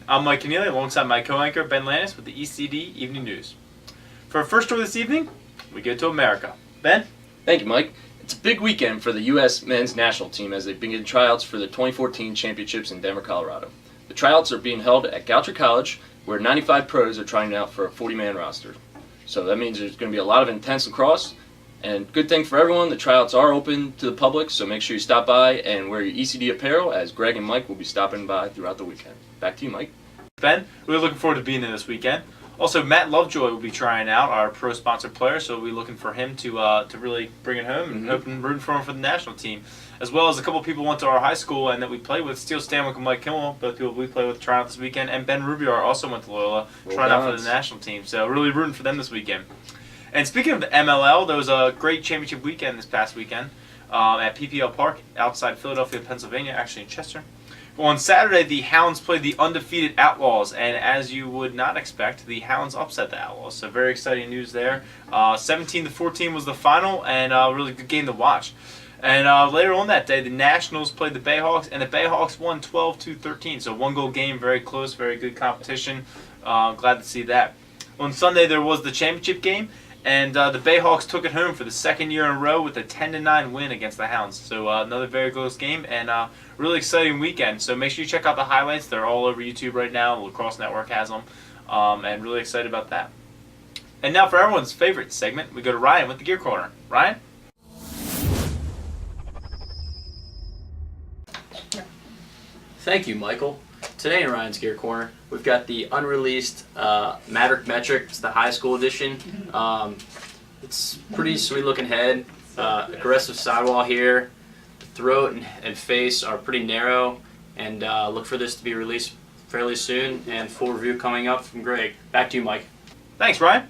I'm Mike Keneally alongside my co-anchor Ben Lannis with the ECD Evening News. For our first story this evening, we go to America. Ben? Thank you, Mike. It's a big weekend for the U.S. men's national team as they begin tryouts for the 2014 championships in Denver, Colorado. The tryouts are being held at Goucher College, where 95 pros are trying out for a 40-man roster. So that means there's going to be a lot of intense lacrosse. And good thing for everyone, the tryouts are open to the public, so make sure you stop by and wear your ECD apparel, as Greg and Mike will be stopping by throughout the weekend. Back to you, Mike. Ben, we're looking forward to being there this weekend. Also, Matt Lovejoy will be trying out, our pro-sponsored player, so we'll be looking for him to really bring it home and hoping rooting for him for the national team. As well as a couple of people went to our high school and that we played with, Steele Stanwick and Mike Kimmel, both people we played with trying out this weekend, and Ben Rubiar also went to Loyola, trying out for the national team. So really rooting for them this weekend. And speaking of the MLL, there was a great championship weekend this past weekend at PPL Park outside Philadelphia, Pennsylvania, actually in Chester. Well, on Saturday, the Hounds played the undefeated Outlaws, and as you would not expect, the Hounds upset the Outlaws. So very exciting news there. 17-14 was the final, and a really good game to watch. And later on that day, the Nationals played the Bayhawks, and the Bayhawks won 12-13. So one-goal game, very close, very good competition. Glad to see that. On Sunday, there was the championship game. And the Bayhawks took it home for the second year in a row with a 10-9 win against the Hounds. So another very close game and really exciting weekend. So make sure you check out the highlights. They're all over YouTube right now. The Lacrosse Network has them. And really excited about that. And now for everyone's favorite segment, we go to Ryan with the Gear Corner. Ryan? Thank you, Michael. Today in Ryan's Gear Corner, we've got the unreleased Maverick Metric. It's the high school edition. It's pretty sweet looking head. Aggressive sidewall here. The throat and face are pretty narrow. And look for this to be released fairly soon. And full review coming up from Greg. Back to you, Mike. Thanks, Ryan.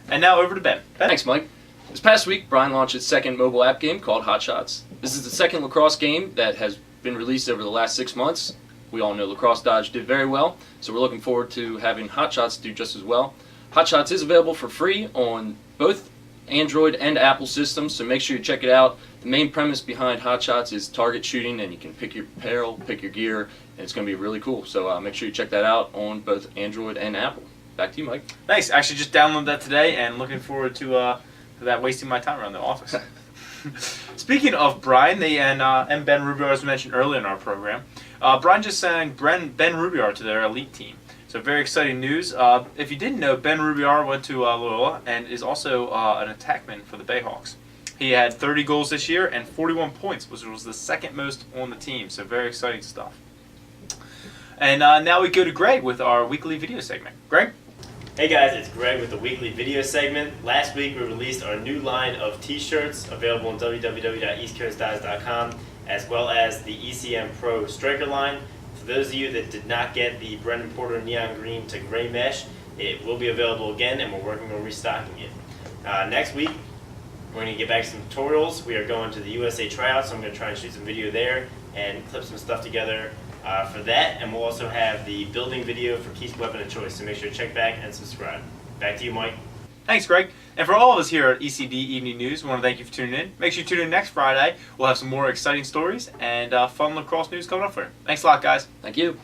And now over to Ben. Ben? Thanks, Mike. This past week, Brian launched its second mobile app game called Hot Shots. This is the second lacrosse game that has been released over the last 6 months. We all know Lacrosse Dodge did very well, so we're looking forward to having Hot Shots do just as well. Hot Shots is available for free on both Android and Apple systems, so make sure you check it out. The main premise behind Hot Shots is target shooting, and you can pick your apparel, pick your gear, and it's going to be really cool. So make sure you check that out on both Android and Apple. Back to you, Mike. Thanks. Actually, just downloaded that today, and looking forward to that wasting my time around the office. Speaking of Brian, and Ben Rubiar, as mentioned earlier in our program, Brian just signed Ben Rubiar to their elite team. So very exciting news. If you didn't know, Ben Rubiar went to Loyola and is also an attackman for the Bayhawks. He had 30 goals this year and 41 points, which was the second most on the team. So very exciting stuff. And now we go to Greg with our weekly video segment. Greg? Hey guys, it's Greg with the weekly video segment. Last week we released our new line of t-shirts available on www.eastcoastdives.com, as well as the ECM Pro Striker line. For those of you that did not get the Brendan Porter neon green to gray mesh, it will be available again and we're working on restocking it. Next week we're going to get back to some tutorials. We are going to the USA tryouts, so I'm going to try and shoot some video there and clip some stuff together for that, and we'll also have the building video for Keith's weapon of choice, so make sure to check back and subscribe. Back to you, Mike. Thanks, Greg. And for all of us here at ECD Evening News, we want to thank you for tuning in. Make sure you tune in next Friday. We'll have some more exciting stories and fun lacrosse news coming up for you. Thanks a lot, guys. Thank you.